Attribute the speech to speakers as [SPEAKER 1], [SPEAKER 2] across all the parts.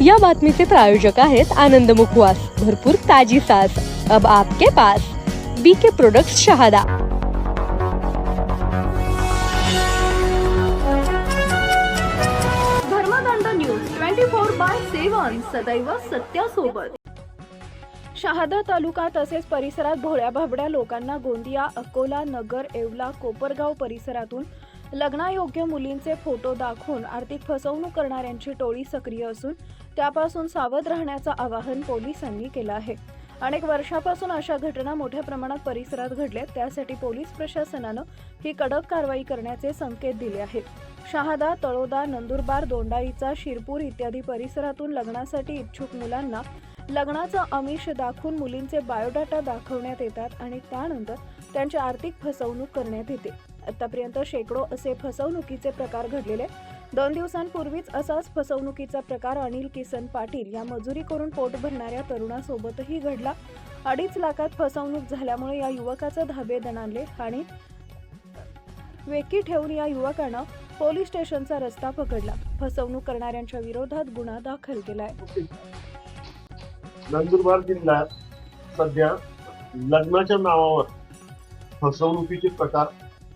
[SPEAKER 1] या बातमीचे प्रायोजक आहेत आनंद मुखवास, भरपूर ताजी सास अब आपके पास। B K products Shahada.
[SPEAKER 2] Dharmadand news 24/7 सदैव सत्यासोबत। शहादा तालुका तसेच परिसरात भोळ्या भाबड्या लोकांना गोंदिया, अकोला, नगर, येवला, कोपरगाव परिसरातून लग्नायोग्य मुलींचे फोटो दाखवून आर्थिक फसवणूक करणाऱ्यांची टोळी सक्रिय असून त्यापासून सावध राहण्याचं आवाहन पोलिसांनी केलं आहे। अनेक वर्षापासून अशा घटना मोठ्या प्रमाणात परिसरात घडल्यात, त्यासाठी पोलीस प्रशासनानं ही कडक कारवाई करण्याचे संकेत दिले आहेत। शहादा, तळोदा, नंदुरबार, दोंडाईचा, शिरपूर इत्यादी परिसरातून लग्नासाठी इच्छुक मुलांना लग्नाचं आमिष दाखवून मुलींचे बायोडाटा दाखवण्यात येतात आणि त्यानंतर त्यांची आर्थिक फसवणूक करण्यात येते। आतापर्यंत शेकडो असे फसवणुकीचे प्रकार घडलेले। 2 दिवसांपूर्वीच असाच फसवणुकीचा प्रकार अनिल किसन पाटील या मजुरी करून पोट भरणाऱ्या तरुणासोबतही घडला। 2.5 लाखात फसवणूक झाल्यामुळे या युवकाचं धाबे दणाणले आणि वेकी ठेवून या युवकानं पोलीस स्टेशनचा रस्ता पकडला। फसवणूक करणाऱ्यांच्या विरोधात गुन्हा दाखल केलाय।
[SPEAKER 3] नंदुरबार जिल्ह्यात सध्या लग्नाच्या नावावर फसवणुकीचे प्रकार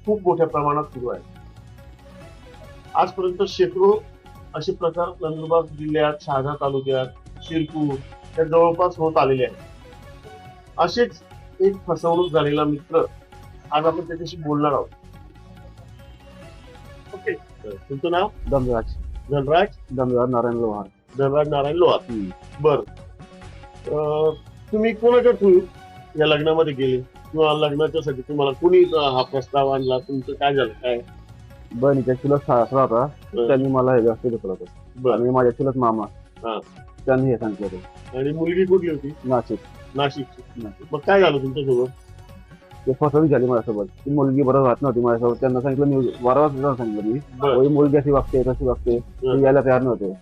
[SPEAKER 3] खूप मोठ्या प्रमाणात सुरू आहेत। आजपर्यंत शेकडो असे प्रकार नंदुरबार जिल्ह्यात, शहादा तालुक्यात, शिरपूर या जवळपास होत आलेले आहेत। असेच एक फसवणूक झालेला मित्र आज आपण त्याच्याशी बोलणार आहोत। ओके, तुमचं नाव?
[SPEAKER 4] धनराज नारायण लोहार।
[SPEAKER 3] धनराज नारायण लोहार। बर, तुम्ही कोणाच्या थ्रू या लग्नामध्ये गेले किंवा लग्नाच्यासाठी तुम्हाला कुणी हा प्रस्ताव आणला? तुमचं काय झालं? काय
[SPEAKER 4] बहिणीच्या चुलत सासरा होता, त्यांनी मला हे जास्त घेतलं होतं आणि माझ्या चुलत मामा त्यांनी हे सांगितलं होतं।
[SPEAKER 3] आणि मुलगी कुठली होती? नाशिकची। मग काय झालं तुमच्यासोबत?
[SPEAKER 4] ते फसवणूक झाली माझ्यासोबत। ती मुलगी बरोबर राहत नव्हती माझ्यासोबत। त्यांना सांगितलं, मी वारंवार सांगितलं मी मुलगी अशी वागते तशी वागते, यायला तयार नव्हते।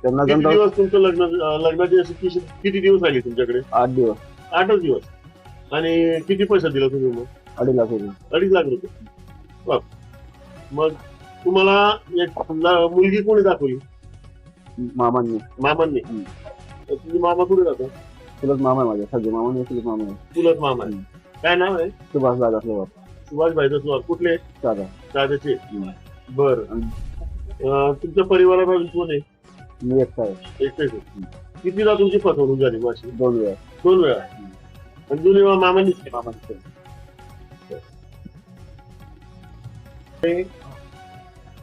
[SPEAKER 4] त्यांना
[SPEAKER 3] किती दिवस तुमचं लग्नाची अशी किती दिवस राहिले तुमच्याकडे?
[SPEAKER 4] 8 दिवस।
[SPEAKER 3] 8च दिवस। आणि किती पैसा दिला तुम्ही? मग
[SPEAKER 4] 2.5 लाख रुपये।
[SPEAKER 3] 2.5 लाख रुपये। मग तुम्हाला एक मुलगी कोणी दाखवली?
[SPEAKER 4] मामांनी।
[SPEAKER 3] तुझे मामा कुठे राहतो?
[SPEAKER 4] चुलत मामा आहे माझ्या, सगळे मामा नाही, चुलत मामा आहे।
[SPEAKER 3] चुलत मामा आहे। काय नाव आहे?
[SPEAKER 4] सुभाष दादा लोहार।
[SPEAKER 3] सुभाष भाई लोहार। कुठले? दादाचे। बर, तुमच्या परिवाराला कोण आहे?
[SPEAKER 4] मी एकटा आहे।
[SPEAKER 3] एकटेच आहे। कितीदा तुमची फसवणूक झाली? माझी
[SPEAKER 4] 2 वेळा।
[SPEAKER 3] 2 वेळा। आणि जुने मामांनीच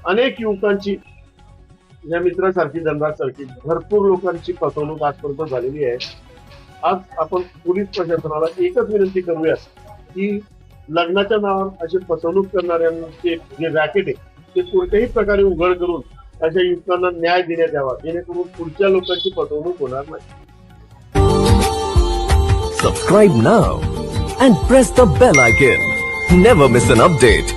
[SPEAKER 3] अनेक युवकांची, या मित्रासारखी, धनराजसारखी भरपूर लोकांची फसवणूक आजपर्यंत झालेली आहे। आज आपण पोलीस प्रशासनाला एकच विनंती करूया की लग्नाच्या नावावर अशी फसवणूक करणाऱ्यांचे जे रॅकेट आहे ते कोणत्याही प्रकारे उघड करून अशा युवकांना न्याय देण्यात यावा, जेणेकरून पुढच्या लोकांची फसवणूक होणार नाही।
[SPEAKER 5] Subscribe now and press the bell icon. Never miss an update.